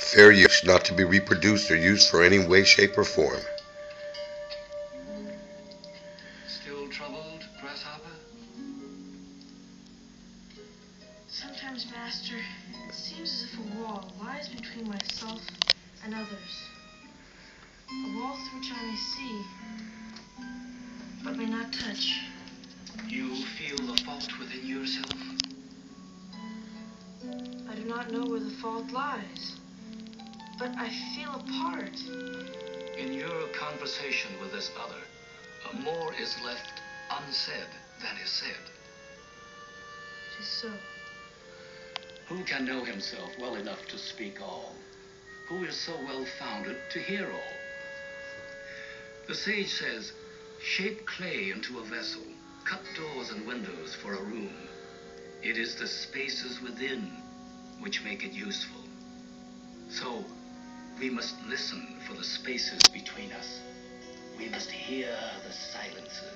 Fair use, not to be reproduced or used for any way, shape, or form. Still troubled, Grasshopper? Sometimes, Master, it seems as if a wall lies between myself and others. A wall through which I may see, but may not touch. You feel the fault within yourself? I do not know where the fault lies, but I feel a part. In your conversation with this other, more is left unsaid than is said. It is so. Who can know himself well enough to speak all? Who is so well-founded to hear all? The sage says, shape clay into a vessel, cut doors and windows for a room. It is the spaces within which make it useful. So, we must listen for the spaces between us. We must hear the silences.